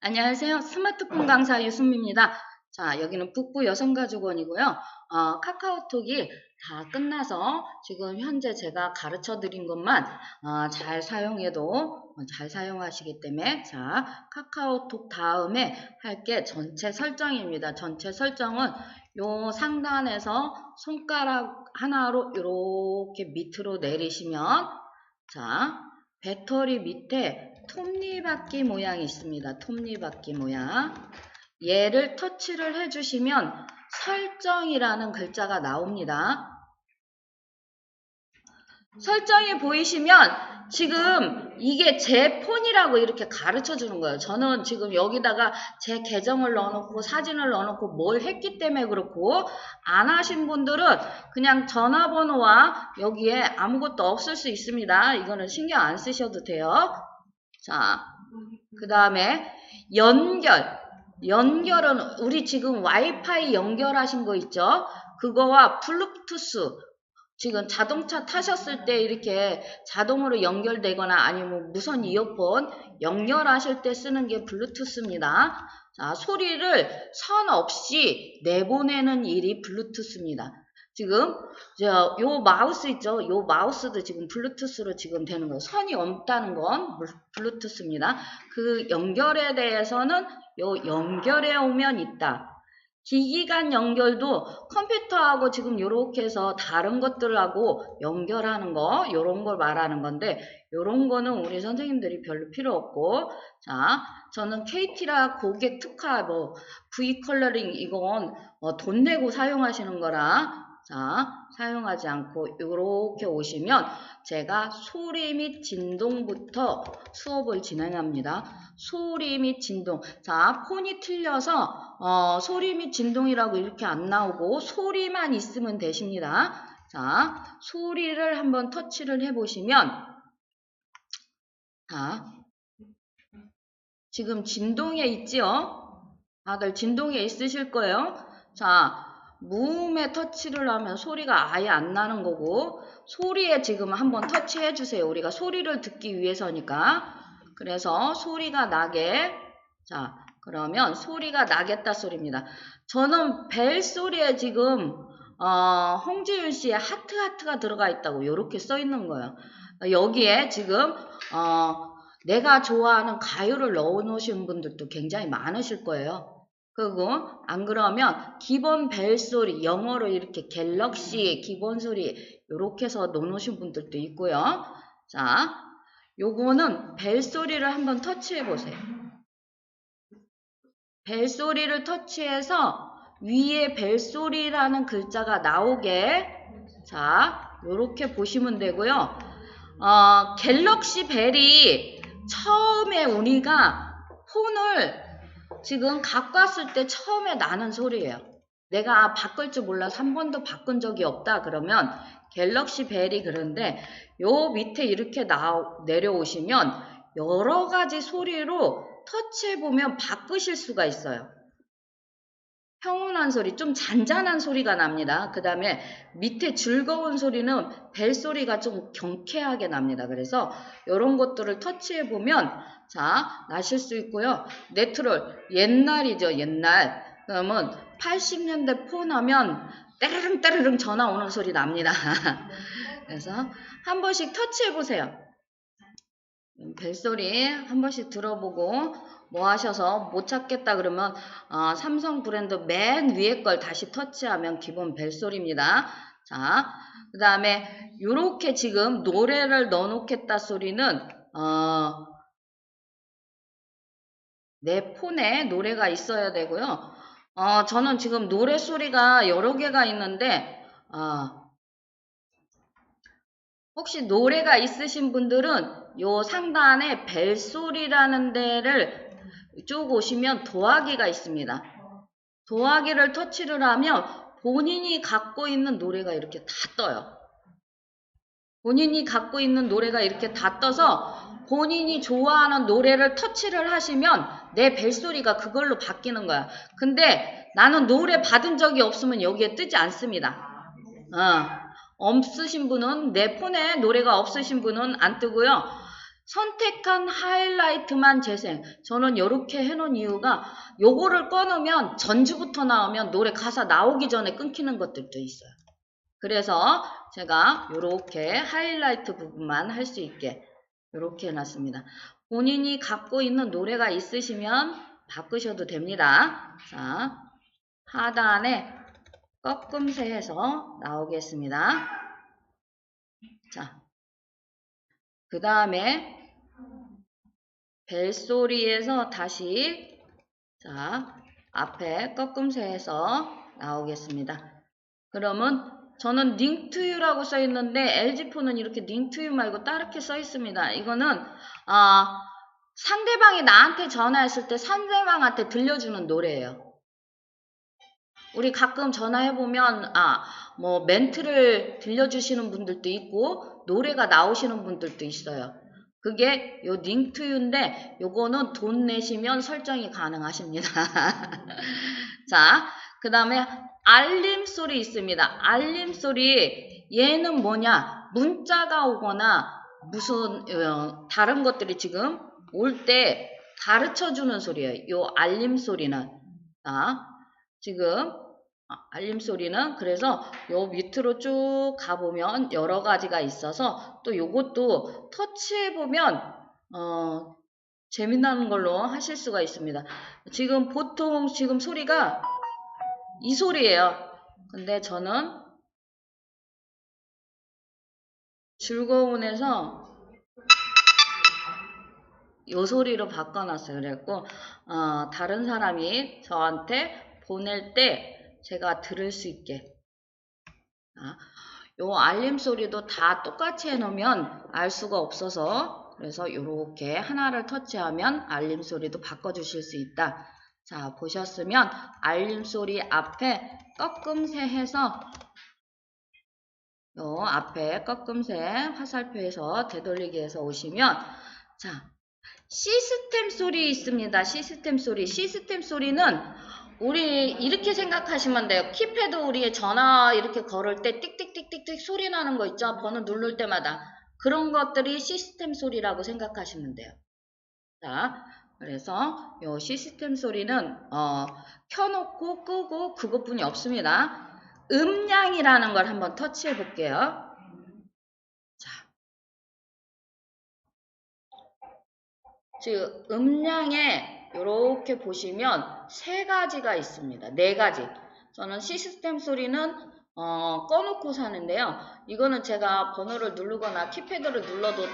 안녕하세요. 스마트폰 강사 유순미입니다. 자, 여기는 북부 여성가족원이고요. 카카오톡이 다 끝나서 지금 현재 제가 가르쳐 드린 것만 잘 사용해도 잘 사용하시기 때문에 자, 카카오톡 다음에 할 게 전체 설정입니다. 전체 설정은 요 상단에서 손가락 하나로 이렇게 밑으로 내리시면 자, 배터리 밑에 톱니바퀴 모양이 있습니다. 톱니바퀴 모양. 얘를 터치를 해주시면 설정이라는 글자가 나옵니다. 설정이 보이시면 지금 이게 제 폰이라고 이렇게 가르쳐 주는 거예요. 저는 지금 여기다가 제 계정을 넣어놓고 사진을 넣어놓고 뭘 했기 때문에 그렇고, 안 하신 분들은 그냥 전화번호와 여기에 아무것도 없을 수 있습니다. 이거는 신경 안 쓰셔도 돼요. 자, 그 다음에 연결은 우리 지금 와이파이 연결하신 거 있죠? 그거와 블루투스, 지금 자동차 타셨을 때 이렇게 자동으로 연결되거나 아니면 무선 이어폰 연결하실 때 쓰는 게 블루투스입니다. 자, 소리를 선 없이 내보내는 일이 블루투스입니다. 지금 요 마우스 있죠? 요 마우스도 지금 블루투스로 지금 되는 거예요. 선이 없다는 건 블루투스입니다. 그 연결에 대해서는 요 연결해 오면 있다. 기기 간 연결도 컴퓨터하고 지금 이렇게 해서 다른 것들하고 연결하는 거, 요런 걸 말하는 건데, 요런 거는 우리 선생님들이 별로 필요 없고, 자, 저는 KT라 고객 특화, V 컬러링 이건 돈 내고 사용하시는 거라, 자, 사용하지 않고 이렇게 오시면 제가 소리 및 진동부터 수업을 진행합니다. 소리 및 진동. 자, 폰이 틀려서 소리 및 진동이라고 이렇게 안 나오고 소리만 있으면 되십니다. 자, 소리를 한번 터치를 해보시면 자, 지금 진동에 있지요? 다들 진동에 있으실 거예요. 자, 무음에 터치를 하면 소리가 아예 안 나는 거고, 소리에 지금 한번 터치해 주세요. 우리가 소리를 듣기 위해서니까. 그래서 소리가 나게, 자, 그러면 소리가 나겠다 소리입니다. 저는 벨 소리에 지금 홍지윤 씨의 하트가 들어가 있다고 이렇게 써 있는 거예요. 여기에 지금 내가 좋아하는 가요를 넣어 놓으신 분들도 굉장히 많으실 거예요. 그리고 안 그러면 기본 벨소리, 영어로 이렇게 갤럭시 기본 소리 이렇게 해서 넣어놓으신 분들도 있고요. 자, 요거는 벨소리를 한번 터치해 보세요. 벨소리를 터치해서 위에 벨소리라는 글자가 나오게, 자, 요렇게 보시면 되고요. 갤럭시 벨이 처음에 우리가 폰을 지금 갖고 왔을 때 처음에 나는 소리예요. 내가 바꿀 줄 몰라서 한 번도 바꾼 적이 없다 그러면 갤럭시 벨이 그런데 요 밑에 이렇게 내려오시면 여러 가지 소리로 터치해보면 바꾸실 수가 있어요. 평온한 소리, 좀 잔잔한 소리가 납니다. 그 다음에 밑에 즐거운 소리는 벨 소리가 좀 경쾌하게 납니다. 그래서 이런 것들을 터치해보면 자, 나실 수 있고요. 네트롤, 옛날이죠, 옛날. 그러면 80년대 폰 하면 따르릉 전화 오는 소리 납니다. 그래서 한 번씩 터치해보세요. 벨소리 한 번씩 들어보고 뭐 하셔서 못 찾겠다 그러면 삼성 브랜드 맨 위에 걸 다시 터치하면 기본 벨소리입니다. 자, 그 다음에 요렇게 지금 노래를 넣어놓겠다 소리는 내 폰에 노래가 있어야 되고요. 저는 지금 노래 소리가 여러 개가 있는데 혹시 노래가 있으신 분들은 요 상단에 벨소리라는 데를 쭉 오시면 더하기가 있습니다. 더하기를 터치를 하면 본인이 갖고 있는 노래가 이렇게 다 떠요. 본인이 갖고 있는 노래가 이렇게 다 떠서 본인이 좋아하는 노래를 터치를 하시면 내 벨소리가 그걸로 바뀌는 거야. 근데 나는 노래 받은 적이 없으면 여기에 뜨지 않습니다. 없으신 분은, 내 폰에 노래가 없으신 분은 안 뜨고요. 선택한 하이라이트만 재생. 저는 이렇게 해놓은 이유가 요거를 꺼놓으면 전주부터 나오면 노래 가사 나오기 전에 끊기는 것들도 있어요. 그래서 제가 이렇게 하이라이트 부분만 할 수 있게 이렇게 해놨습니다. 본인이 갖고 있는 노래가 있으시면 바꾸셔도 됩니다. 자, 하단에 꺾음새 해서 나오겠습니다. 자, 그 다음에 벨소리에서 다시 자 앞에 꺾음새 해서 나오겠습니다. 그러면 저는 링투유라고 써 있는데 LG폰은 이렇게 링투유 말고 따르게 써 있습니다. 이거는 상대방이 나한테 전화했을 때 상대방한테 들려주는 노래예요. 우리 가끔 전화해보면 뭐 멘트를 들려주시는 분들도 있고 노래가 나오시는 분들도 있어요. 그게 요 링투유인데 요거는 돈 내시면 설정이 가능하십니다. 자, 그 다음에 알림소리 있습니다. 알림소리 얘는 뭐냐, 문자가 오거나 무슨 다른 것들이 지금 올 때 가르쳐주는 소리예요. 요 알림소리는. 자, 지금 알림소리는 그래서 요 밑으로 쭉 가보면 여러 가지가 있어서 또 요것도 터치해보면 재미나는 걸로 하실 수가 있습니다. 지금 보통 지금 소리가 이 소리예요. 근데 저는 즐거운에서 요 소리로 바꿔놨어요. 그래갖고 다른 사람이 저한테 보낼 때 제가 들을 수 있게. 요 알림 소리도 다 똑같이 해놓으면 알 수가 없어서 그래서 요렇게 하나를 터치하면 알림 소리도 바꿔주실 수 있다. 자, 보셨으면 알림 소리 앞에 꺾음새 해서 요 앞에 꺾음새 화살표에서 되돌리기 해서 오시면 자, 시스템 소리 있습니다. 시스템 소리. 시스템 소리는 우리 이렇게 생각하시면 돼요. 키패드 우리 전화 이렇게 걸을 때 띡띡띡띡띡 소리 나는 거 있죠? 번호 누를 때마다. 그런 것들이 시스템 소리라고 생각하시면 돼요. 자, 그래서 요 시스템 소리는 켜놓고 끄고 그것뿐이 없습니다. 음량이라는 걸 한번 터치해 볼게요. 자, 지금 음량에 이렇게 보시면 세 가지가 있습니다. 네 가지. 저는 시스템 소리는 꺼놓고 사는데요. 이거는 제가 번호를 누르거나 키패드를 눌러도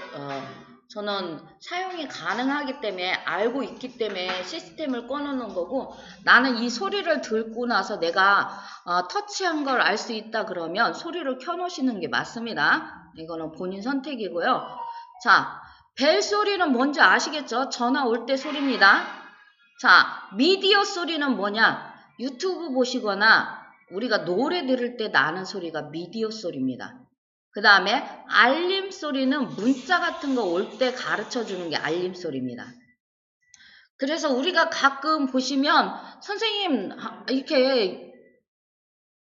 저는 사용이 가능하기 때문에 알고 있기 때문에 시스템을 꺼놓는 거고, 나는 이 소리를 듣고 나서 내가 터치한 걸 알 수 있다 그러면 소리를 켜놓으시는 게 맞습니다. 이거는 본인 선택이고요. 자, 벨 소리는 뭔지 아시겠죠? 전화 올 때 소리입니다. 자, 미디어 소리는 뭐냐? 유튜브 보시거나 우리가 노래 들을 때 나는 소리가 미디어 소리입니다. 그 다음에 알림 소리는 문자 같은 거 올 때 가르쳐 주는 게 알림 소리입니다. 그래서 우리가 가끔 보시면 선생님 이렇게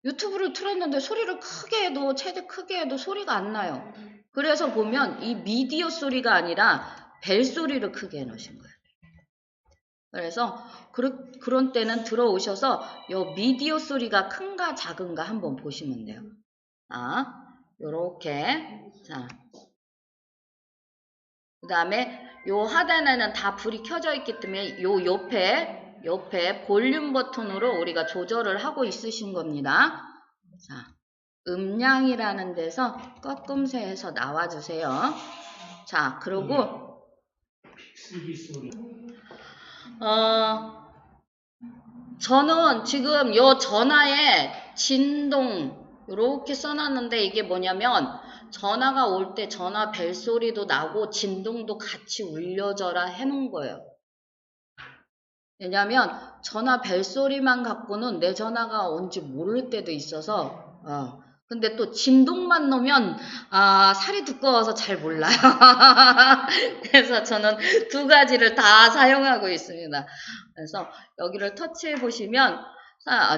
유튜브를 틀었는데 소리를 크게 해도 최대 크게 해도 소리가 안 나요. 그래서 보면 이 미디어 소리가 아니라 벨 소리를 크게 해놓으신 거예요. 그래서 그런 때는 들어오셔서 요 미디어 소리가 큰가 작은가 한번 보시면 돼요. 요렇게. 자, 그 다음에 요 하단에는 다 불이 켜져 있기 때문에 요 옆에 볼륨 버튼으로 우리가 조절을 하고 있으신 겁니다. 자, 음량이라는 데서 꺾음새에서 나와주세요. 자, 그리고 저는 지금 요 전화에 진동 이렇게 써놨는데 이게 뭐냐면 전화가 올 때 전화 벨 소리도 나고 진동도 같이 울려져라 해놓은 거예요. 왜냐면 전화 벨 소리만 갖고는 내 전화가 온지 모를 때도 있어서 근데 또 진동만 넣으면 살이 두꺼워서 잘 몰라요. 그래서 저는 두 가지를 다 사용하고 있습니다. 그래서 여기를 터치해 보시면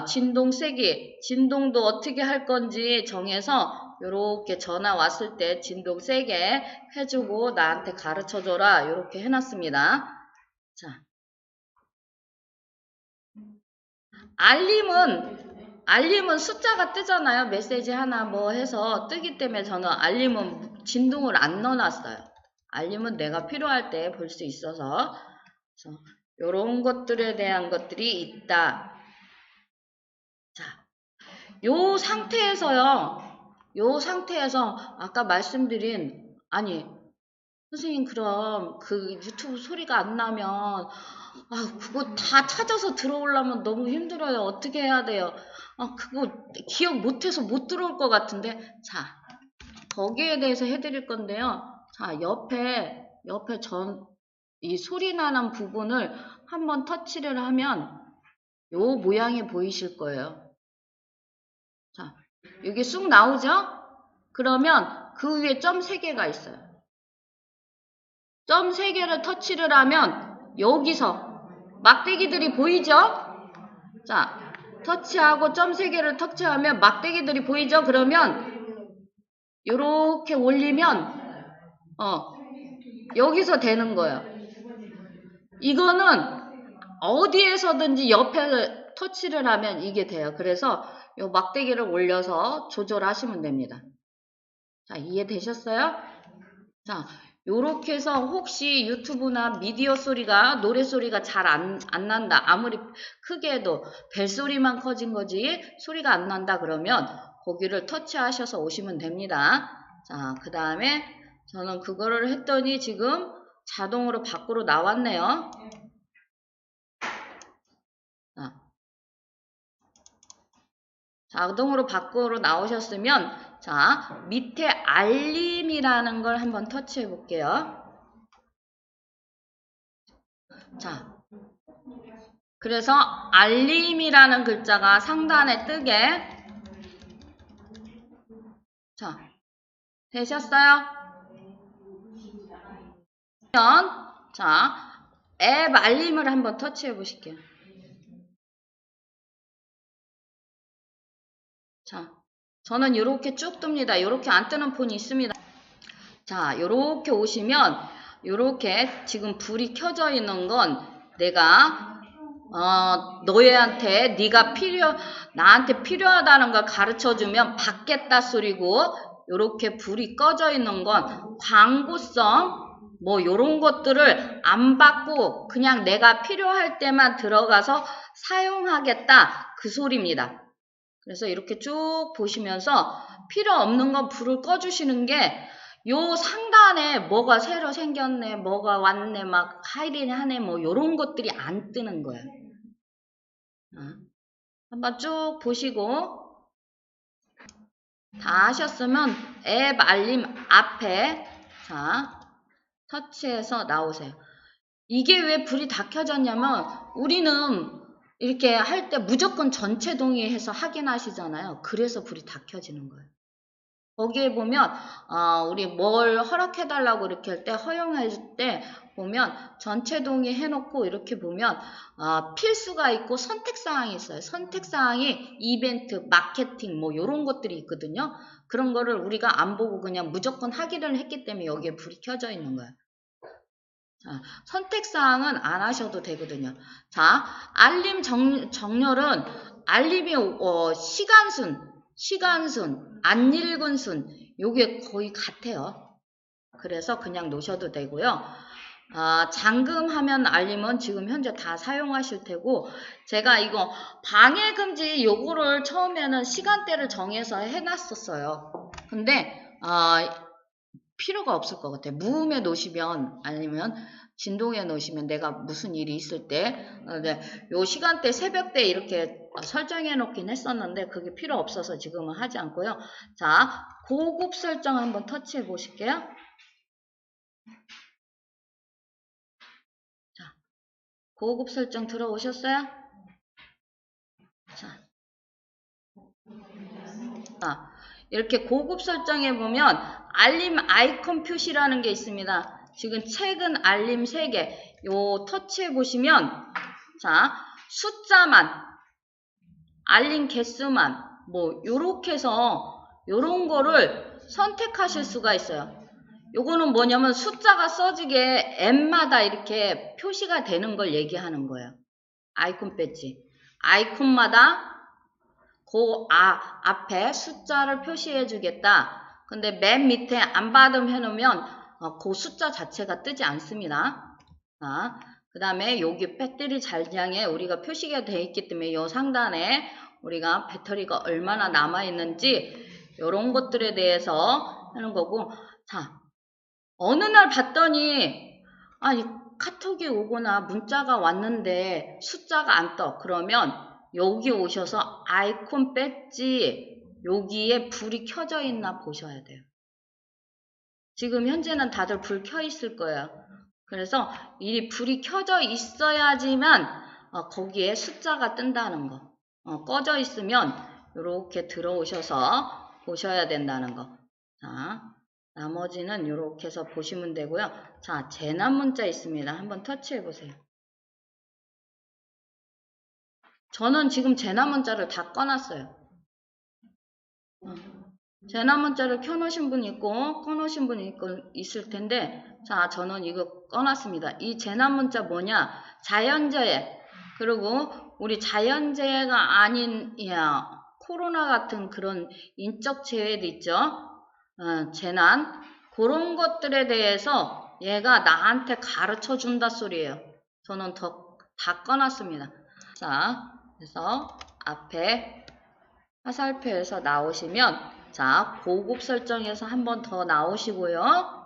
진동 세기, 진동도 어떻게 할 건지 정해서 요렇게 전화 왔을 때 진동 세게 해주고 나한테 가르쳐줘라. 요렇게 해놨습니다. 자, 알림은 숫자가 뜨잖아요. 메시지 하나 뭐 해서 뜨기 때문에 저는 알림은 진동을 안 넣어놨어요. 알림은 내가 필요할 때 볼 수 있어서. 요런 것들에 대한 것들이 있다. 자, 요 상태에서 아까 말씀드린, 아니, 선생님 그럼 그 유튜브 소리가 안 나면 그거 다 찾아서 들어오려면 너무 힘들어요. 어떻게 해야 돼요? 그거 기억 못해서 못 들어올 것 같은데. 자, 거기에 대해서 해드릴 건데요. 자, 옆에 이 소리 나는 부분을 한번 터치를 하면 요 모양이 보이실 거예요. 자, 여기 쑥 나오죠? 그러면 그 위에 점 3개가 있어요. 점 3개를 터치를 하면 여기서 막대기들이 보이죠? 자, 터치하고 점 3개를 터치하면 막대기들이 보이죠? 그러면 요렇게 올리면 여기서 되는 거예요. 이거는 어디에서든지 옆에 터치를 하면 이게 돼요. 그래서 요 막대기를 올려서 조절하시면 됩니다. 자, 이해되셨어요? 자, 요렇게 해서 혹시 유튜브나 미디어 소리가, 노래 소리가 잘 안 난다. 아무리 크게 해도 벨소리만 커진 거지 소리가 안 난다 그러면 거기를 터치하셔서 오시면 됩니다. 자, 그 다음에 저는 그거를 했더니 지금 자동으로 밖으로 나왔네요. 자, 자동으로 밖으로 나오셨으면 자, 밑에 알림이라는 걸 한번 터치해 볼게요. 자, 그래서 알림이라는 글자가 상단에 뜨게. 자, 되셨어요? 자, 앱 알림을 한번 터치해 보실게요. 자, 저는 이렇게 쭉 뜹니다. 이렇게 안 뜨는 폰이 있습니다. 자, 이렇게 오시면 이렇게 지금 불이 켜져 있는 건 내가 너희한테 나한테 필요하다는 걸 가르쳐주면 받겠다 소리고, 이렇게 불이 꺼져 있는 건 광고성 뭐 요런 것들을 안 받고 그냥 내가 필요할 때만 들어가서 사용하겠다 그 소리입니다. 그래서 이렇게 쭉 보시면서 필요 없는 건 불을 꺼주시는 게, 요 상단에 뭐가 새로 생겼네, 뭐가 왔네, 막 하이리하네, 뭐 요런 것들이 안 뜨는 거예요. 한번 쭉 보시고 다 하셨으면 앱 알림 앞에 자 터치해서 나오세요. 이게 왜 불이 다 켜졌냐면 우리는 이렇게 할 때 무조건 전체 동의해서 확인하시잖아요. 그래서 불이 다 켜지는 거예요. 거기에 보면 우리 뭘 허락해달라고 이렇게 할 때, 허용해줄 때 보면 전체 동의 해놓고 이렇게 보면 필수가 있고 선택사항이 있어요. 선택사항이 이벤트, 마케팅 뭐 이런 것들이 있거든요. 그런 거를 우리가 안 보고 그냥 무조건 하기를 했기 때문에 여기에 불이 켜져 있는 거예요. 자, 선택사항은 안 하셔도 되거든요. 자, 알림 정렬은 알림이 시간순, 안 읽은 순, 요게 거의 같아요. 그래서 그냥 놓으셔도 되고요. 잠금하면 알림은 지금 현재 다 사용하실 테고, 제가 이거 방해금지 요거를 처음에는 시간대를 정해서 해놨었어요. 근데 필요가 없을 것 같아요. 무음에 놓으시면, 아니면 진동에 놓으시면 내가 무슨 일이 있을 때, 요 시간대 새벽 때 이렇게 설정해 놓긴 했었는데 그게 필요 없어서 지금은 하지 않고요. 자, 고급 설정 한번 터치해 보실게요. 자, 고급 설정 들어오셨어요? 자, 이렇게 고급 설정해 보면 알림 아이콘 표시라는 게 있습니다. 지금 최근 알림 3개 요 터치해 보시면 자, 숫자만, 알림 개수만 뭐 요렇게 해서 요런 거를 선택하실 수가 있어요. 요거는 뭐냐면 숫자가 써지게 M마다 이렇게 표시가 되는 걸 얘기하는 거예요. 아이콘 배지. 아이콘마다 앞에 숫자를 표시해 주겠다. 근데 맨 밑에 안 받음 해놓으면 그 숫자 자체가 뜨지 않습니다. 그 다음에 여기 배터리 잔량에 우리가 표시가 되어 있기 때문에 이 상단에 우리가 배터리가 얼마나 남아있는지 이런 것들에 대해서 하는 거고, 자, 어느 날 봤더니 아니 카톡이 오거나 문자가 왔는데 숫자가 안 떠. 그러면 여기 오셔서 아이콘 배지 여기에 불이 켜져 있나 보셔야 돼요. 지금 현재는 다들 불 켜 있을 거예요. 그래서 이 불이 켜져 있어야지만 거기에 숫자가 뜬다는 거. 꺼져 있으면 이렇게 들어오셔서 보셔야 된다는 거. 자, 나머지는 이렇게 해서 보시면 되고요. 자, 재난 문자 있습니다. 한번 터치해 보세요. 저는 지금 재난 문자를 다 꺼놨어요. 재난 문자를 켜놓으신 분 있고 꺼놓으신 분 있을 텐데, 자, 저는 이거 꺼놨습니다. 이 재난 문자 뭐냐? 자연재해. 그리고 우리 자연재해가 아닌 코로나 같은 그런 인적 재해도 있죠. 재난. 그런 것들에 대해서 얘가 나한테 가르쳐 준다 소리예요. 저는 다 꺼놨습니다. 자, 그래서 앞에 화살표에서 나오시면, 자, 고급 설정에서 한 번 더 나오시고요.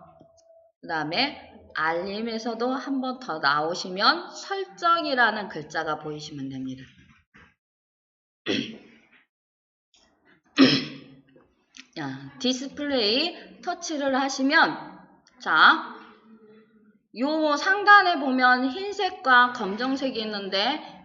그 다음에 알림에서도 한 번 더 나오시면 설정이라는 글자가 보이시면 됩니다. 디스플레이 터치를 하시면, 자, 요 상단에 보면 흰색과 검정색이 있는데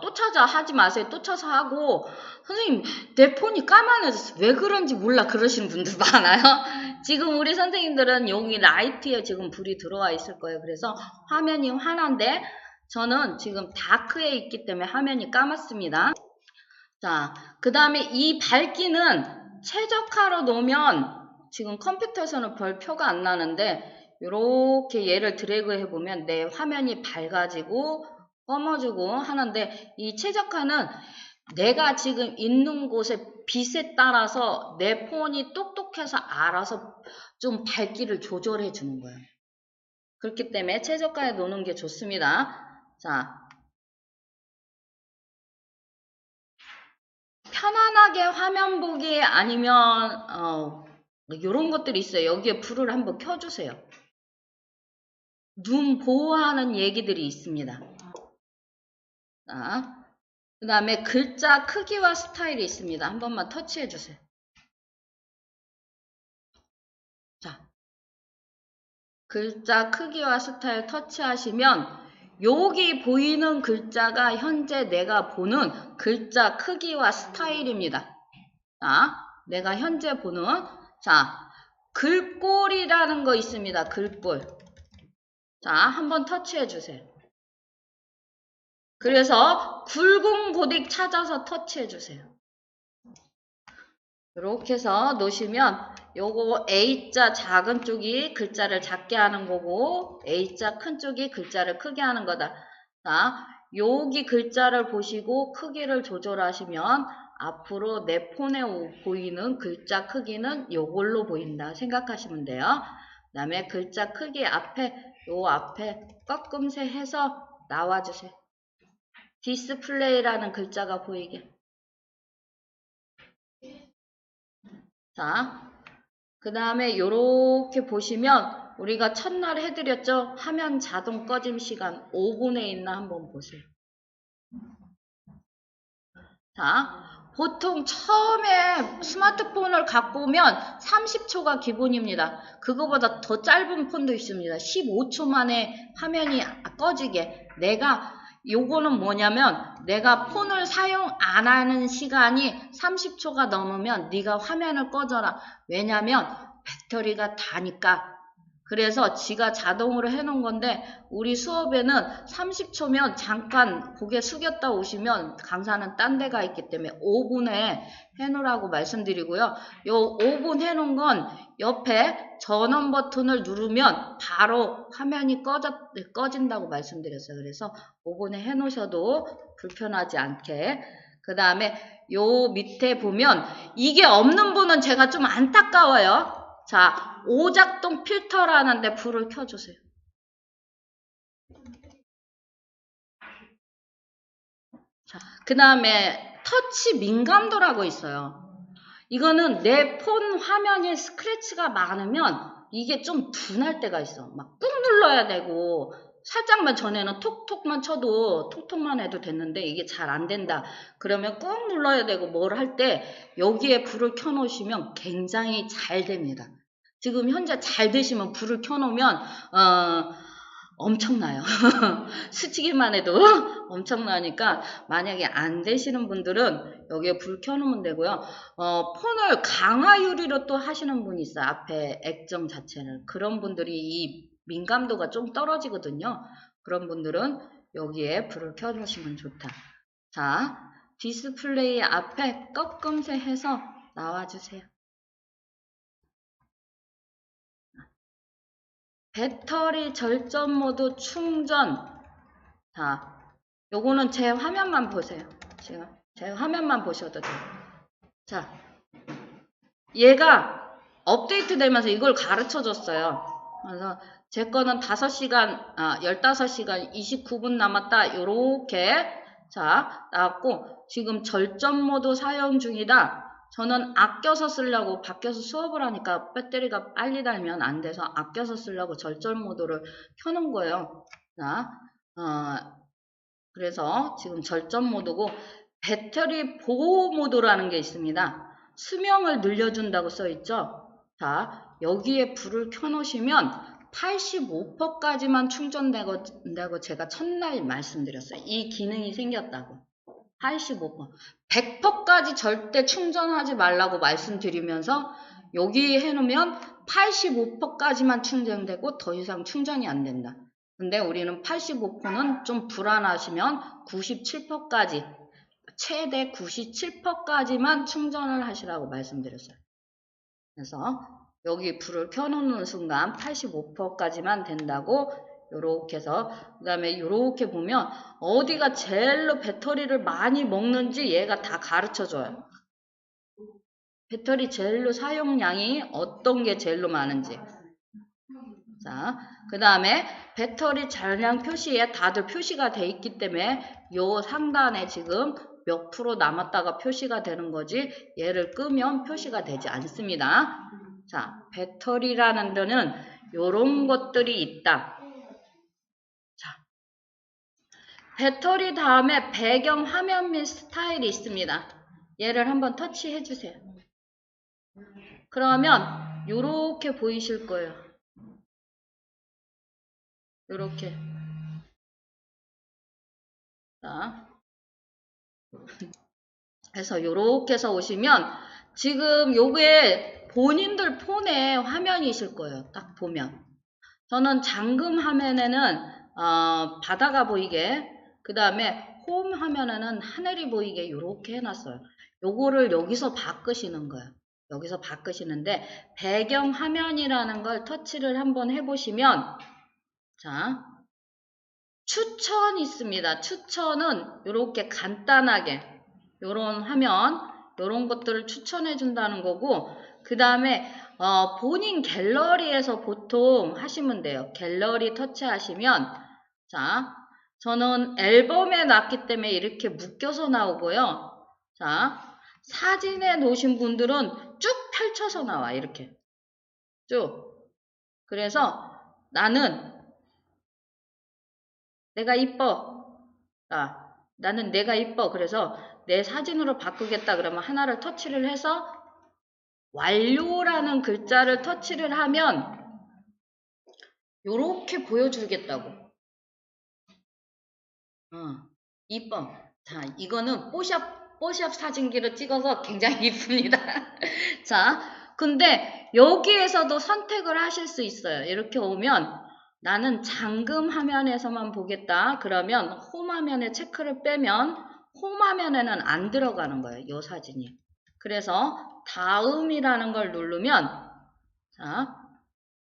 또 찾아 하지 마세요. 또 쳐서 하고, 선생님 내 폰이 까만해졌어. 왜 그런지 몰라 그러시는 분들 많아요. 지금 우리 선생님들은 여기 라이트에 지금 불이 들어와 있을 거예요. 그래서 화면이 환한데 저는 지금 다크에 있기 때문에 화면이 까맣습니다. 자, 그 다음에 이 밝기는 최적화로 놓으면 지금 컴퓨터에서는 별 표가 안 나는데 이렇게 얘를 드래그 해보면 내 화면이 밝아지고 검어지고 하는데, 이 최적화는 내가 지금 있는 곳의 빛에 따라서 내 폰이 똑똑해서 알아서 좀 밝기를 조절해 주는 거예요. 그렇기 때문에 최저가에 놓는 게 좋습니다. 자, 편안하게 화면 보기 아니면 이런 것들이 있어요. 여기에 불을 한번 켜주세요. 눈 보호하는 얘기들이 있습니다. 자, 그 다음에 글자 크기와 스타일이 있습니다. 한 번만 터치해 주세요. 자, 글자 크기와 스타일 터치하시면 여기 보이는 글자가 현재 내가 보는 글자 크기와 스타일입니다. 자, 내가 현재 보는, 자, 글꼴이라는 거 있습니다. 글꼴. 자, 한번 터치해 주세요. 그래서 굵은 고딕 찾아서 터치해 주세요. 이렇게 해서 놓으시면 요거 A자 작은 쪽이 글자를 작게 하는 거고 A자 큰 쪽이 글자를 크게 하는 거다. 자, 여기 글자를 보시고 크기를 조절하시면 앞으로 내 폰에 보이는 글자 크기는 요걸로 보인다 생각하시면 돼요. 그 다음에 글자 크기 앞에 꺾음새 해서 나와주세요. 디스플레이라는 글자가 보이게. 자, 그 다음에 요렇게 보시면 우리가 첫날 해드렸죠? 화면 자동 꺼짐 시간 5분에 있나 한번 보세요. 자, 보통 처음에 스마트폰을 갖고 오면 30초가 기본입니다. 그거보다 더 짧은 폰도 있습니다. 15초 만에 화면이 꺼지게. 요거는 뭐냐면 내가 폰을 사용 안 하는 시간이 30초가 넘으면 네가 화면을 꺼져라. 왜냐면 배터리가 다니까 그래서 지가 자동으로 해놓은 건데 우리 수업에는 30초면 잠깐 고개 숙였다 오시면 강사는 딴 데가 있기 때문에 5분에 해놓으라고 말씀드리고요. 요 5분 해놓은 건 옆에 전원 버튼을 누르면 바로 화면이 꺼진다고 말씀드렸어요. 그래서 5분에 해놓으셔도 불편하지 않게. 그 다음에 요 밑에 보면 이게 없는 분은 제가 좀 안타까워요. 자, 오작동 필터라는 데 불을 켜주세요. 자, 그 다음에 터치 민감도라고 있어요. 이거는 내 폰 화면에 스크래치가 많으면 이게 좀 둔할 때가 있어. 막 꾹 눌러야 되고 살짝만 전에는 톡톡만 쳐도 톡톡만 해도 됐는데 이게 잘 안 된다. 그러면 꾹 눌러야 되고 뭘 할 때 여기에 불을 켜놓으시면 굉장히 잘 됩니다. 지금 현재 잘 되시면 불을 켜놓으면 엄청나요. 스치기만 해도 엄청나니까 만약에 안 되시는 분들은 여기에 불 켜놓으면 되고요. 폰을 강화 유리로 또 하시는 분이 있어요. 앞에 액정 자체를. 그런 분들이 이 민감도가 좀 떨어지거든요. 그런 분들은 여기에 불을 켜놓으시면 좋다. 자, 디스플레이 앞에 꺾음새 해서 나와주세요. 배터리 절전 모드 충전. 자, 요거는 제 화면만 보세요. 지금 제 화면만 보셔도 돼요. 자, 얘가 업데이트 되면서 이걸 가르쳐 줬어요. 그래서 제 거는 5시간, 15시간 29분 남았다. 요렇게 자, 나왔고 지금 절전 모드 사용 중이다. 저는 아껴서 쓰려고 밖에서 수업을 하니까 배터리가 빨리 달면 안 돼서 아껴서 쓰려고 절전 모드를 켜놓은 거예요. 자, 그래서 지금 절전 모드고 배터리 보호 모드라는 게 있습니다. 수명을 늘려준다고 써있죠. 자, 여기에 불을 켜놓으시면 85%까지만 충전된다고 제가 첫날 말씀드렸어요. 이 기능이 생겼다고. 85%. 100%까지 절대 충전하지 말라고 말씀드리면서 여기 해놓으면 85%까지만 충전되고 더 이상 충전이 안 된다. 근데 우리는 85%는 좀 불안하시면 97%까지 최대 97%까지만 충전을 하시라고 말씀드렸어요. 그래서 여기 불을 켜놓는 순간 85%까지만 된다고 요렇게 해서 그 다음에 요렇게 보면 어디가 제일로 배터리를 많이 먹는지 얘가 다 가르쳐줘요. 배터리 젤로 사용량이 어떤 게 제일로 많은지. 자, 그 다음에 배터리 잔량 표시에 다들 표시가 돼 있기 때문에 요 상단에 지금 몇 프로 남았다가 표시가 되는 거지 얘를 끄면 표시가 되지 않습니다. 자, 배터리라는 데는 요런 것들이 있다. 자, 배터리 다음에 배경 화면 및 스타일이 있습니다. 얘를 한번 터치해 주세요. 그러면 요렇게 보이실 거예요. 요렇게. 자. 그래서 요렇게 해서 오시면 지금 요게 본인들 폰의 화면이실 거예요. 딱 보면. 저는 잠금 화면에는 바다가 보이게 그 다음에 홈 화면에는 하늘이 보이게 요렇게 해놨어요. 요거를 여기서 바꾸시는 거예요. 여기서 바꾸시는데 배경 화면이라는 걸 터치를 한번 해보시면 자 추천 있습니다. 추천은 이렇게 간단하게 요런 화면 요런 것들을 추천해 준다는 거고 그 다음에 본인 갤러리에서 보통 하시면 돼요. 갤러리 터치하시면 자 저는 앨범에 놨기 때문에 이렇게 묶여서 나오고요. 자 사진에 놓으신 분들은 쭉 펼쳐서 나와 이렇게 쭉 그래서 나는 내가 이뻐. 나는 내가 이뻐. 그래서 내 사진으로 바꾸겠다. 그러면 하나를 터치를 해서 완료라는 글자를 터치를 하면 요렇게 보여주겠다고. 이뻐. 자, 이거는 뽀샵 사진기로 찍어서 굉장히 이쁩니다. 자, 근데 여기에서도 선택을 하실 수 있어요. 이렇게 오면 나는 잠금 화면에서만 보겠다. 그러면 홈 화면에 체크를 빼면 홈 화면에는 안 들어가는 거예요. 이 사진이. 그래서 다음이라는 걸 누르면 자,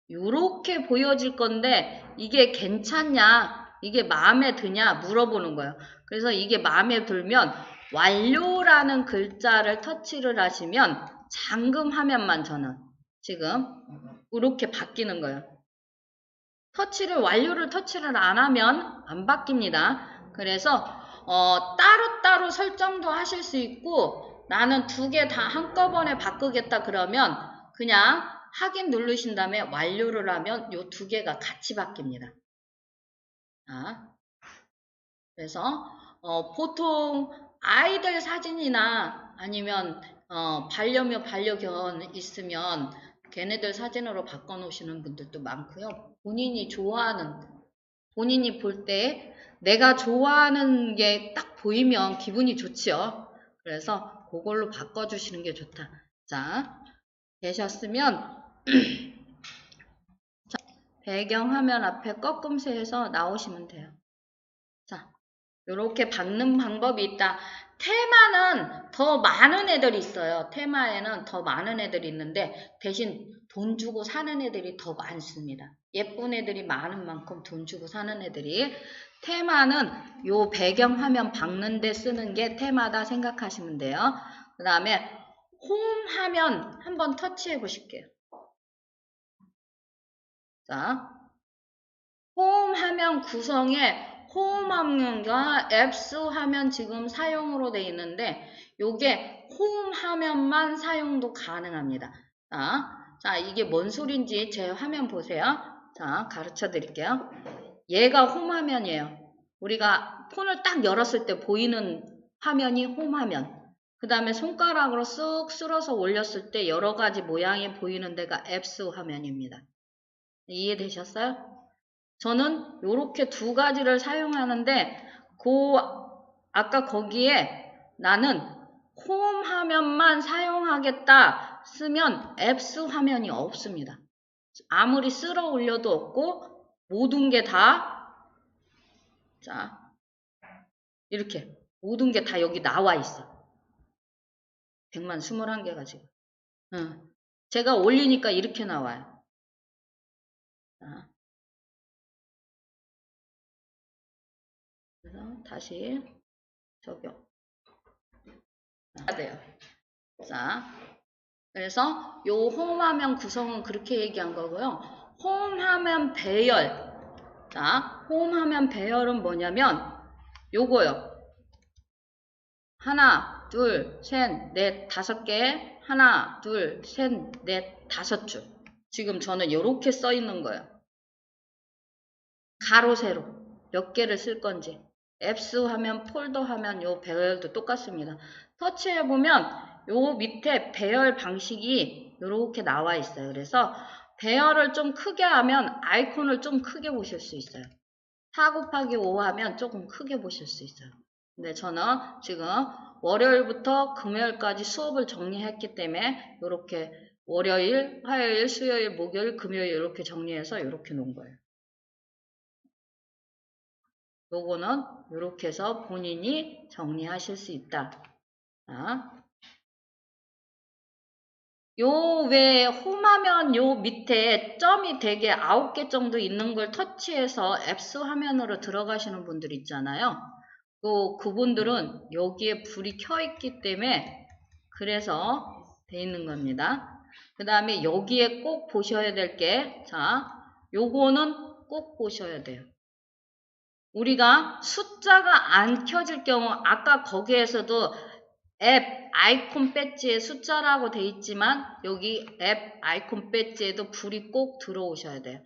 요렇게 보여질 건데 이게 괜찮냐? 이게 마음에 드냐? 물어보는 거예요. 그래서 이게 마음에 들면 완료라는 글자를 터치를 하시면 잠금 화면만 저는 지금 이렇게 바뀌는 거예요. 완료를 터치를 안 하면 안 바뀝니다. 그래서 따로따로 설정도 하실 수 있고 나는 두 개 다 한꺼번에 바꾸겠다 그러면 그냥 확인 누르신 다음에 완료를 하면 이 두 개가 같이 바뀝니다. 그래서 보통 아이들 사진이나 아니면 반려묘 반려견 있으면 걔네들 사진으로 바꿔놓으시는 분들도 많고요. 본인이 볼 때 내가 좋아하는 게 딱 보이면 기분이 좋지요. 그래서 그걸로 바꿔주시는 게 좋다. 자, 되셨으면 자, 배경화면 앞에 꺾음새에서 나오시면 돼요. 자, 이렇게 받는 방법이 있다. 테마는 더 많은 애들이 있어요. 테마에는 더 많은 애들이 있는데 대신 돈 주고 사는 애들이 더 많습니다. 예쁜 애들이 많은 만큼 돈 주고 사는 애들이. 테마는 요 배경화면 박는 데 쓰는 게 테마다 생각하시면 돼요. 그 다음에 홈 화면 한번 터치해 보실게요. 자, 홈 화면 구성에 홈 화면과 앱스 화면 지금 사용으로 되어 있는데 요게 홈 화면만 사용도 가능합니다. 자, 이게 뭔 소린지 제 화면 보세요. 자, 가르쳐 드릴게요. 얘가 홈 화면이에요. 우리가 폰을 딱 열었을 때 보이는 화면이 홈 화면. 그 다음에 손가락으로 쓱 쓸어서 올렸을 때 여러 가지 모양이 보이는 데가 앱스 화면입니다. 이해되셨어요? 저는 이렇게 두 가지를 사용하는데 아까 거기에 나는 홈 화면만 사용하겠다 쓰면 앱스 화면이 없습니다. 아무리 쓸어 올려도 없고 모든 게 다 자 이렇게 모든 게 다 여기 나와 있어. 100만 21개가 지금. 제가 올리니까 이렇게 나와요. 자. 그래서 다시 적용 해야 돼요. 자, 그래서 요 홈화면 구성은 그렇게 얘기한 거고요. 홈화면 배열. 자, 홈화면 배열은 뭐냐면 요거요. 하나, 둘, 셋, 넷, 5개. 하나, 둘, 셋, 넷, 5줄. 지금 저는 요렇게 써 있는 거예요. 가로, 세로. 몇 개를 쓸 건지. 앱스 화면, 폴더 화면 요 배열도 똑같습니다. 터치해보면 요 밑에 배열 방식이 이렇게 나와 있어요. 그래서 배열을 좀 크게 하면 아이콘을 좀 크게 보실 수 있어요. 4 곱하기 5 하면 조금 크게 보실 수 있어요. 근데 저는 지금 월요일부터 금요일까지 수업을 정리했기 때문에 이렇게 월요일, 화요일, 수요일, 목요일, 금요일 이렇게 정리해서 이렇게 놓은 거예요. 요거는 이렇게 해서 본인이 정리하실 수 있다. 요 외에 홈화면 요 밑에 점이 되게 9개 정도 있는 걸 터치해서 앱스 화면으로 들어가시는 분들 있잖아요. 또 그분들은 여기에 불이 켜 있기 때문에 그래서 돼 있는 겁니다. 그 다음에 여기에 꼭 보셔야 될 게, 자, 요거는 꼭 보셔야 돼요. 우리가 숫자가 안 켜질 경우 아까 거기에서도 앱 아이콘 배지에 숫자라고 돼 있지만 여기 앱 아이콘 배지에도 불이 꼭 들어오셔야 돼요.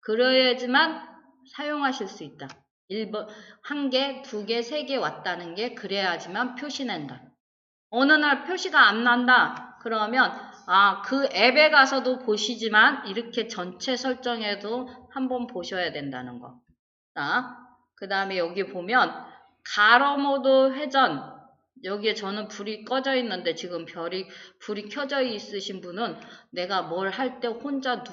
그래야지만 사용하실 수 있다. 1번, 1개, 2개, 3개 왔다는 게 그래야지만 표시낸다. 어느 날 표시가 안 난다. 그러면 그 앱에 가서도 보시지만 이렇게 전체 설정에도 한번 보셔야 된다는 거. 자, 그 다음에 여기 보면 가로 모드 회전 여기에 저는 불이 꺼져 있는데 지금 불이 켜져 있으신 분은 내가 뭘 할 때 혼자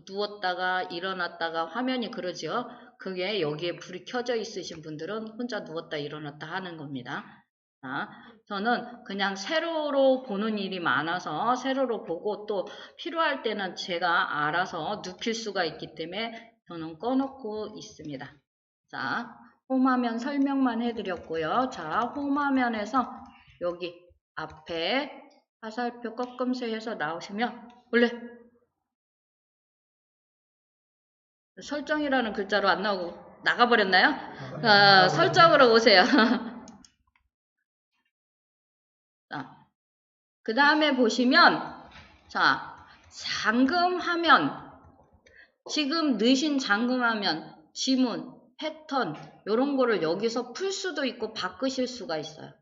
누웠다가 일어났다가 화면이 그러죠. 그게 여기에 불이 켜져 있으신 분들은 혼자 누웠다 일어났다 하는 겁니다. 자, 저는 그냥 세로로 보는 일이 많아서 세로로 보고 또 필요할 때는 제가 알아서 눕힐 수가 있기 때문에 저는 꺼놓고 있습니다. 자, 홈화면 설명만 해드렸고요. 자, 홈화면에서 여기 앞에 화살표 꺾음새 해서 나오시면 원래 설정이라는 글자로 안 나오고 나가버렸나요? 설정으로 오세요. 자, 그 다음에 보시면 자, 잠금화면 지금 넣으신 잠금화면 지문, 패턴 이런 거를 여기서 풀 수도 있고 바꾸실 수가 있어요.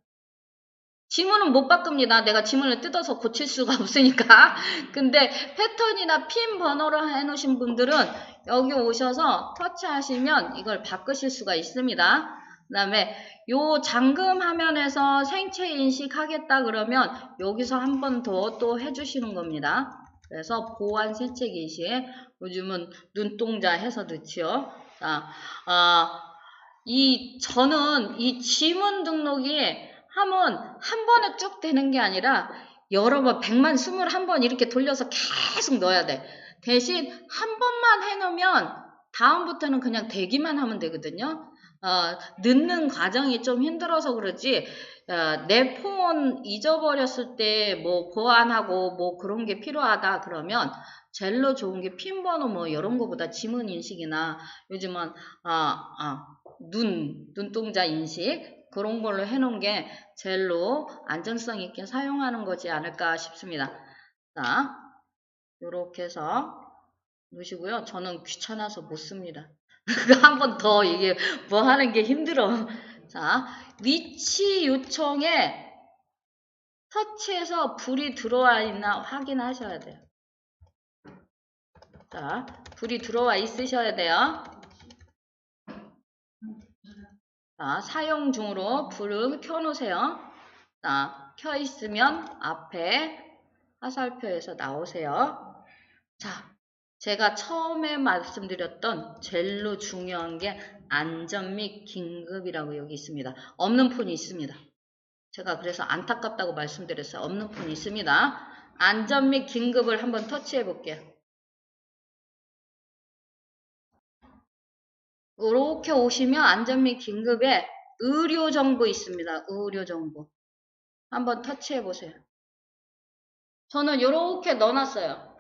지문은 못 바꿉니다. 내가 지문을 뜯어서 고칠 수가 없으니까. 근데 패턴이나 핀 번호를 해놓으신 분들은 여기 오셔서 터치하시면 이걸 바꾸실 수가 있습니다. 그 다음에 요 잠금 화면에서 생체 인식하겠다 그러면 여기서 한 번 더 또 해주시는 겁니다. 그래서 보안 생체 인식 요즘은 눈동자 해서 넣지요. 자, 저는 이 지문 등록이 하면 한 번에 쭉 되는 게 아니라 여러 번 100만 21번 이렇게 돌려서 계속 넣어야 돼. 대신 한 번만 해놓으면 다음부터는 그냥 대기만 하면 되거든요. 넣는 과정이 좀 힘들어서 그러지 내 폰 잊어버렸을 때 뭐 보안하고 뭐 그런 게 필요하다 그러면 젤로 좋은 게 핀 번호 뭐 이런 거보다 지문 인식이나 요즘은 눈동자 인식 그런 걸로 해놓은 게 젤로 안정성 있게 사용하는 거지 않을까 싶습니다. 자, 요렇게 해서 놓으시고요. 저는 귀찮아서 못 씁니다. 한 번 더 이게 뭐 하는 게 힘들어. 자, 위치 요청에 터치해서 불이 들어와 있나 확인하셔야 돼요. 자, 불이 들어와 있으셔야 돼요. 자, 사용 중으로 불을 켜놓으세요. 자, 켜 있으면 앞에 화살표에서 나오세요. 자, 제가 처음에 말씀드렸던 제일로 중요한 게 안전 및 긴급이라고 여기 있습니다. 없는 폰이 있습니다. 제가 그래서 안타깝다고 말씀드렸어요. 없는 폰이 있습니다. 안전 및 긴급을 한번 터치해 볼게요. 이렇게 오시면 안전 및 긴급에 의료 정보 있습니다. 의료 정보. 한번 터치해 보세요. 저는 이렇게 넣어놨어요.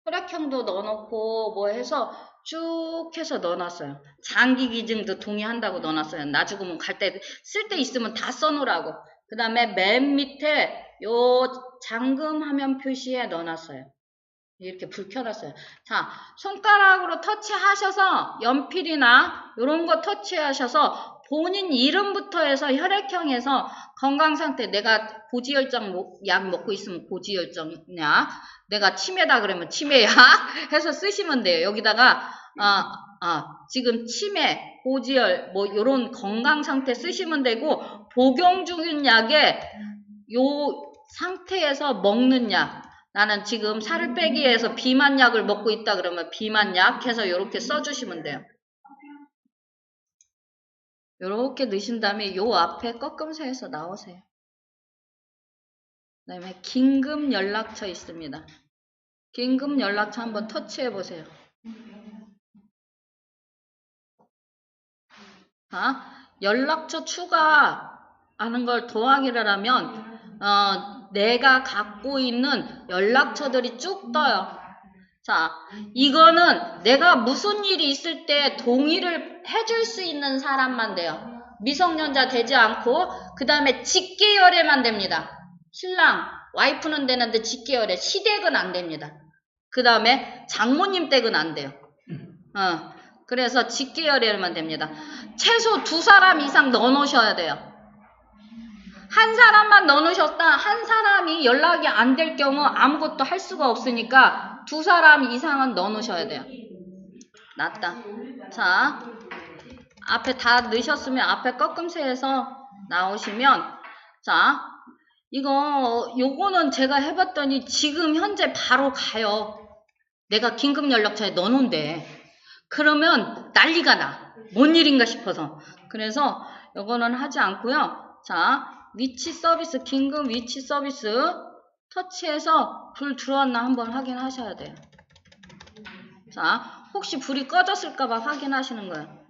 혈액형도 넣어놓고 뭐 해서 쭉 해서 넣어놨어요. 장기 기증도 동의한다고 넣어놨어요. 나 죽으면 갈 때 쓸 때 있으면 다 써놓으라고. 그 다음에 맨 밑에 요 잠금 화면 표시에 넣어놨어요. 이렇게 불 켜놨어요. 자, 손가락으로 터치하셔서 연필이나 이런 거 터치하셔서 본인 이름부터 해서 혈액형에서 건강상태 내가 고지혈증 약 먹고 있으면 고지혈증약 내가 치매다 그러면 치매약 해서 쓰시면 돼요. 여기다가 지금 치매, 고지혈 뭐 이런 건강상태 쓰시면 되고 복용 중인 약에 요 상태에서 먹는 약 나는 지금 살을 빼기 위해서 비만약을 먹고 있다 그러면 비만약 해서 이렇게 써주시면 돼요. 이렇게 넣으신 다음에 요 앞에 꺾음새에서 나오세요. 그 다음에 긴급 연락처 있습니다. 긴급 연락처 한번 터치해 보세요. 연락처 추가하는 걸 더하기를 하면 내가 갖고 있는 연락처들이 쭉 떠요. 자, 이거는 내가 무슨 일이 있을 때 동의를 해줄 수 있는 사람만 돼요. 미성년자 되지 않고 그 다음에 직계열애만 됩니다. 신랑, 와이프는 되는데 직계열애, 시댁은 안 됩니다. 그 다음에 장모님 댁은 안 돼요. 그래서 직계열애만 됩니다. 최소 2사람 이상 넣어놓으셔야 돼요. 한 사람만 넣어놓으셨다 한 사람이 연락이 안 될 경우 아무것도 할 수가 없으니까 2사람 이상은 넣어놓으셔야 돼요. 낫다. 자, 앞에 다 넣으셨으면 앞에 꺾음새에서 나오시면 자, 요거는 제가 해봤더니 지금 현재 바로 가요. 내가 긴급 연락처에 넣어놓은데. 그러면 난리가 나. 뭔 일인가 싶어서. 그래서 요거는 하지 않고요. 자, 위치 서비스, 긴급 위치 서비스 터치해서 불 들어왔나 한번 확인하셔야 돼요. 자, 혹시 불이 꺼졌을까봐 확인하시는 거예요.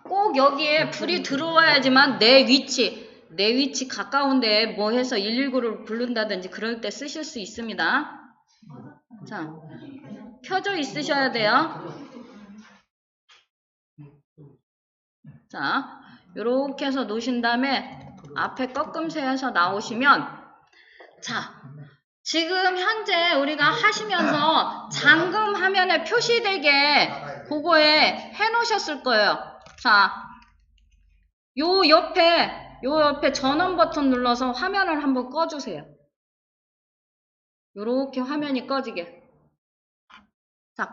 꼭 여기에 불이 들어와야지만 내 위치 가까운데 뭐 해서 119를 부른다든지 그럴 때 쓰실 수 있습니다. 자, 켜져 있으셔야 돼요. 자, 요렇게 해서 놓으신 다음에 앞에 꺾음새에서 나오시면, 자, 지금 현재 우리가 하시면서 잠금 화면에 표시되게 그거에 해 놓으셨을 거예요. 자, 요 옆에 전원 버튼 눌러서 화면을 한번 꺼주세요. 요렇게 화면이 꺼지게. 자,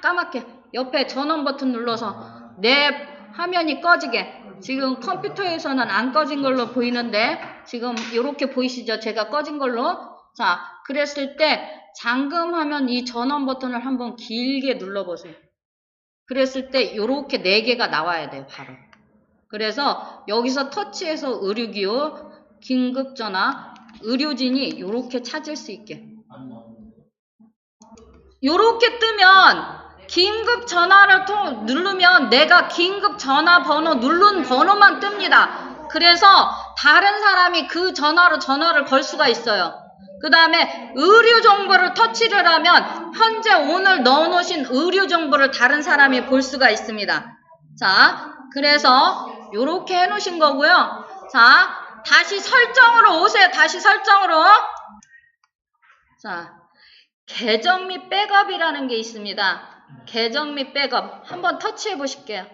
까맣게 옆에 전원 버튼 눌러서 내 화면이 꺼지게. 지금 컴퓨터에서는 안 꺼진 걸로 보이는데 지금 요렇게 보이시죠? 제가 꺼진 걸로. 자, 그랬을 때 잠금하면 이 전원 버튼을 한번 길게 눌러보세요. 그랬을 때 요렇게 4개가 나와야 돼요, 바로. 그래서 여기서 터치해서 의료기호, 긴급전화, 의료진이 요렇게 찾을 수 있게. 요렇게 뜨면 긴급 전화를 누르면 내가 긴급 전화 번호 누른 번호만 뜹니다. 그래서 다른 사람이 그 전화로 전화를 걸 수가 있어요. 그 다음에 의료 정보를 터치를 하면 현재 오늘 넣어놓으신 의료 정보를 다른 사람이 볼 수가 있습니다. 자, 그래서 요렇게 해놓으신 거고요. 자, 다시 설정으로 오세요. 다시 설정으로. 자, 계정 및 백업이라는 게 있습니다. 계정 및 백업 한번 터치해 보실게요.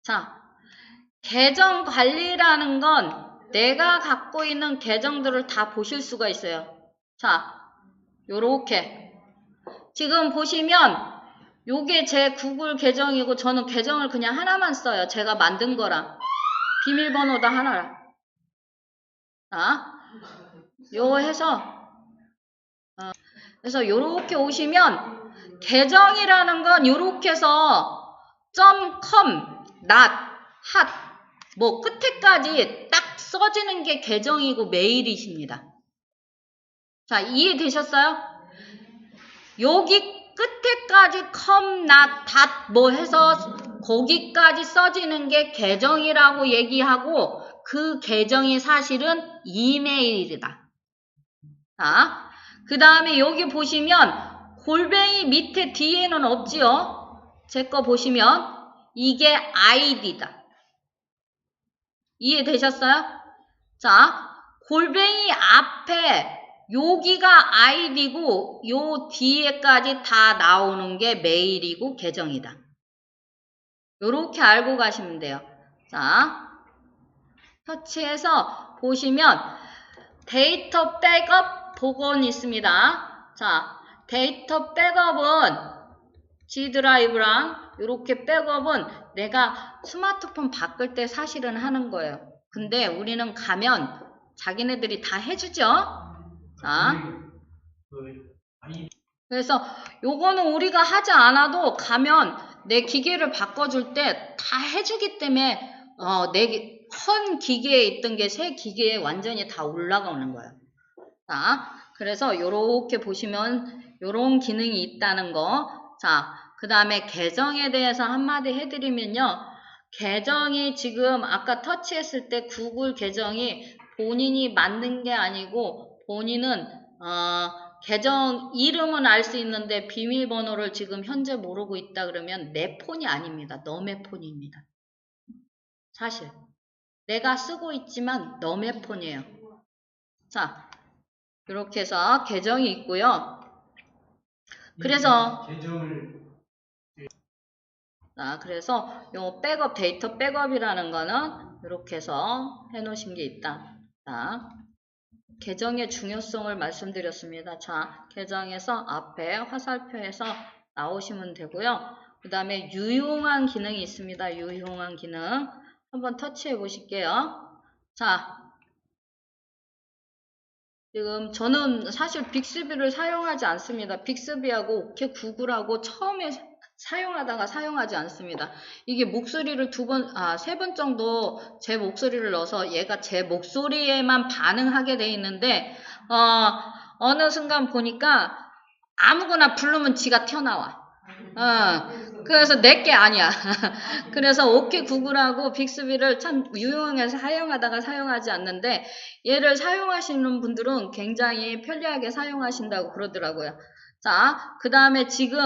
자, 계정 관리라는 건 내가 갖고 있는 계정들을 다 보실 수가 있어요. 자, 요렇게 지금 보시면 요게 제 구글 계정이고 저는 계정을 그냥 하나만 써요. 제가 만든 거라. 비밀번호도 하나라. 자, 요 해서 그래서 요렇게 오시면 계정이라는 건 요렇게 해서 .com, not, hot 뭐 끝에까지 딱 써지는 게 계정이고 메일이십니다. 자, 이해되셨어요? 여기 끝에까지 com, not, dot 뭐 해서 거기까지 써지는 게 계정이라고 얘기하고 그 계정이 사실은 이메일이다. 자, 그 다음에 여기 보시면 골뱅이 밑에 뒤에는 없지요? 제 거 보시면 이게 아이디다. 이해되셨어요? 자, 골뱅이 앞에 여기가 아이디고 요 뒤에까지 다 나오는 게 메일이고 계정이다. 요렇게 알고 가시면 돼요. 자, 터치해서 보시면 데이터 백업 복원이 있습니다. 자, 데이터 백업은 G 드라이브랑 이렇게 백업은 내가 스마트폰 바꿀 때 사실은 하는 거예요. 근데 우리는 가면 자기네들이 다 해주죠. 자, 그래서 요거는 우리가 하지 않아도 가면 내 기계를 바꿔줄 때 다 해주기 때문에 내 헌 기계에 있던 게 새 기계에 완전히 다 올라가는 거예요. 자, 그래서 요렇게 보시면 요런 기능이 있다는 거. 자, 그 다음에 계정에 대해서 한마디 해드리면요. 계정이 지금 아까 터치했을 때 구글 계정이 본인이 만든 게 아니고 본인은 계정 이름은 알 수 있는데 비밀번호를 지금 현재 모르고 있다 그러면 내 폰이 아닙니다. 너의 폰입니다. 사실 내가 쓰고 있지만 너의 폰이에요. 자, 이렇게 해서 계정이 있고요. 그래서 요 백업 데이터 백업이라는 거는 이렇게 해서 해놓으신 게 있다. 자, 계정의 중요성을 말씀드렸습니다. 자, 계정에서 앞에 화살표에서 나오시면 되고요. 그 다음에 유용한 기능이 있습니다. 유용한 기능. 한번 터치해 보실게요. 자, 지금 저는 사실 빅스비를 사용하지 않습니다. 빅스비하고 오케이 구글하고 처음에 사용하다가 사용하지 않습니다. 이게 목소리를 세 번 정도 제 목소리를 넣어서 얘가 제 목소리에만 반응하게 돼 있는데, 어느 순간 보니까 아무거나 부르면 지가 튀어나와. 그래서 내게 아니야. 그래서 오케이 구글하고 빅스비를 참 유용해서 사용하다가 사용하지 않는데, 얘를 사용하시는 분들은 굉장히 편리하게 사용하신다고 그러더라고요. 자, 그 다음에 지금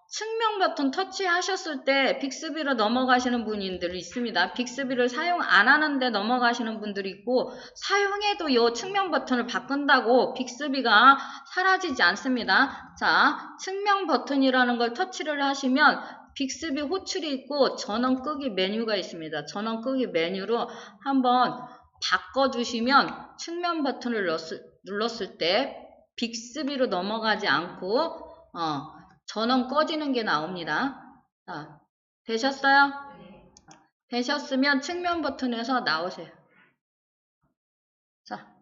측면 버튼 터치하셨을 때 빅스비로 넘어가시는 분들이 있습니다. 빅스비를 사용 안 하는데 넘어가시는 분들이 있고, 사용해도 이 측면 버튼을 바꾼다고 빅스비가 사라지지 않습니다. 자, 측면 버튼이라는 걸 터치를 하시면 빅스비 호출이 있고 전원 끄기 메뉴가 있습니다. 전원 끄기 메뉴로 한번 바꿔주시면 측면 버튼을 눌렀을 때 빅스비로 넘어가지 않고 전원 꺼지는 게 나옵니다. 자, 되셨어요? 되셨으면 측면 버튼에서 나오세요. 자,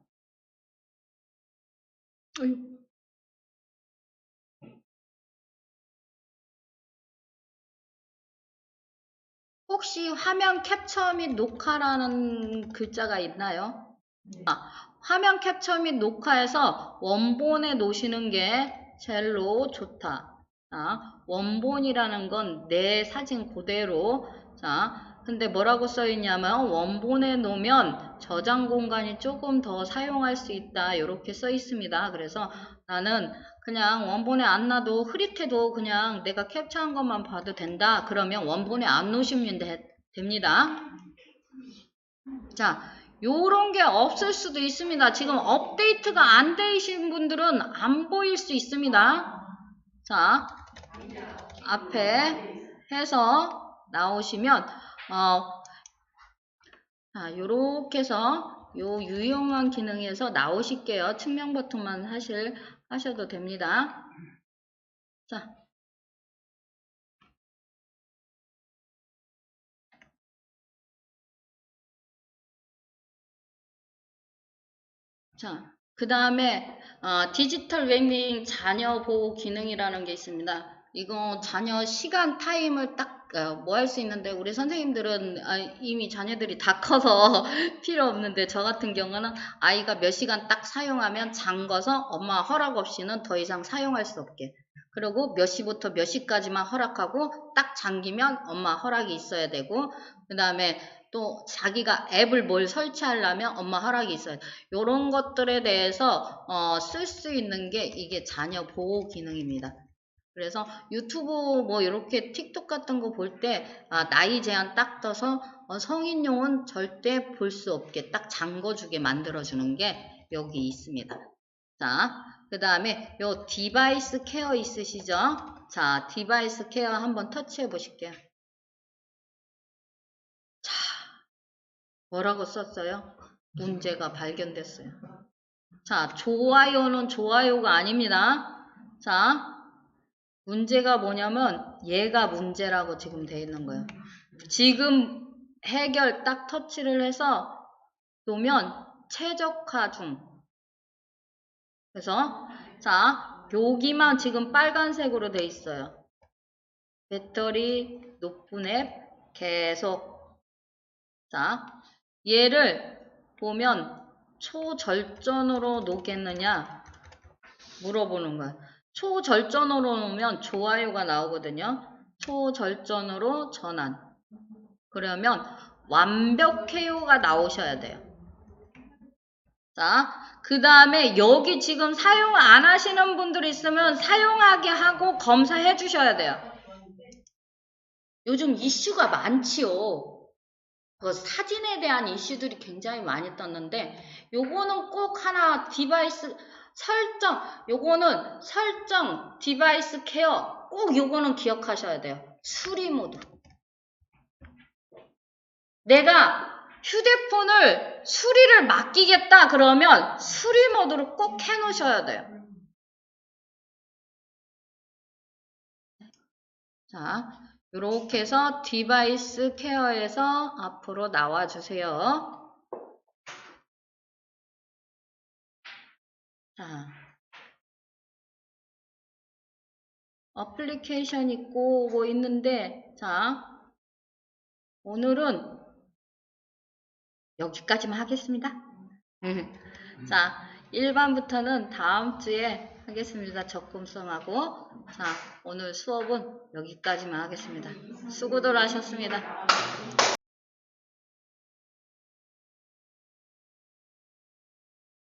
혹시 화면 캡처 및 녹화라는 글자가 있나요? 화면 캡처 및 녹화에서 원본에 놓으시는 게 제일로 좋다. 자, 원본이라는 건 내 사진 그대로. 자, 근데 뭐라고 써있냐면 원본에 놓으면 저장 공간이 조금 더 사용할 수 있다. 이렇게 써있습니다. 그래서 나는 그냥 원본에 안 놔도 흐릿해도 그냥 내가 캡처한 것만 봐도 된다. 그러면 원본에 안 놓으시면 됩니다. 자, 요런 게 없을 수도 있습니다. 지금 업데이트가 안 되신 분들은 안 보일 수 있습니다. 자, 앞에 해서 나오시면 자, 요렇게 해서 요 유용한 기능에서 나오실게요. 측면 버튼만 하셔도 됩니다. 자, 그 다음에 디지털 웰빙 자녀 보호 기능이라는 게 있습니다. 이거 자녀 시간 타임을 딱 뭐 할 수 있는데, 우리 선생님들은 이미 자녀들이 다 커서 필요 없는데, 저 같은 경우는 아이가 몇 시간 딱 사용하면 잠궈서 엄마 허락 없이는 더 이상 사용할 수 없게, 그리고 몇 시부터 몇 시까지만 허락하고 딱 잠기면 엄마 허락이 있어야 되고, 그 다음에 또 자기가 앱을 뭘 설치하려면 엄마 허락이 있어요. 이런 것들에 대해서 쓸 수 있는 게 이게 자녀 보호 기능입니다. 그래서 유튜브 뭐 이렇게 틱톡 같은 거 볼 때 나이 제한 딱 떠서 성인용은 절대 볼 수 없게 딱 잠궈주게 만들어주는 게 여기 있습니다. 자, 그 다음에 요 디바이스 케어 있으시죠? 자, 디바이스 케어 한번 터치해 보실게요. 자, 뭐라고 썼어요? 문제가 발견됐어요. 자, 좋아요는 좋아요가 아닙니다. 자, 문제가 뭐냐면 얘가 문제라고 지금 돼 있는 거예요. 지금 해결 딱 터치를 해서 놓으면 최적화 중. 그래서 자, 여기만 지금 빨간색으로 돼 있어요. 배터리 높은 앱 계속. 자, 얘를 보면 초절전으로 놓겠느냐 물어보는 거야. 초절전으로 놓으면 좋아요가 나오거든요. 초절전으로 전환. 그러면 완벽해요가 나오셔야 돼요. 자, 그 다음에 여기 지금 사용 안 하시는 분들이 있으면 사용하게 하고 검사해 주셔야 돼요. 요즘 이슈가 많지요. 그 사진에 대한 이슈들이 굉장히 많이 떴는데, 요거는 꼭 하나 디바이스 설정, 요거는 설정 디바이스 케어 꼭 요거는 기억하셔야 돼요. 수리 모드. 내가 휴대폰을 수리를 맡기겠다 그러면 수리 모드로 꼭 해놓으셔야 돼요. 자, 이렇게 해서 디바이스 케어에서 앞으로 나와주세요. 자, 어플리케이션 있고 뭐 있는데, 자, 오늘은 여기까지만 하겠습니다. 자, 1반부터는 다음 주에 하겠습니다. 적금성하고. 자, 오늘 수업은 여기까지만 하겠습니다. 수고들 하셨습니다.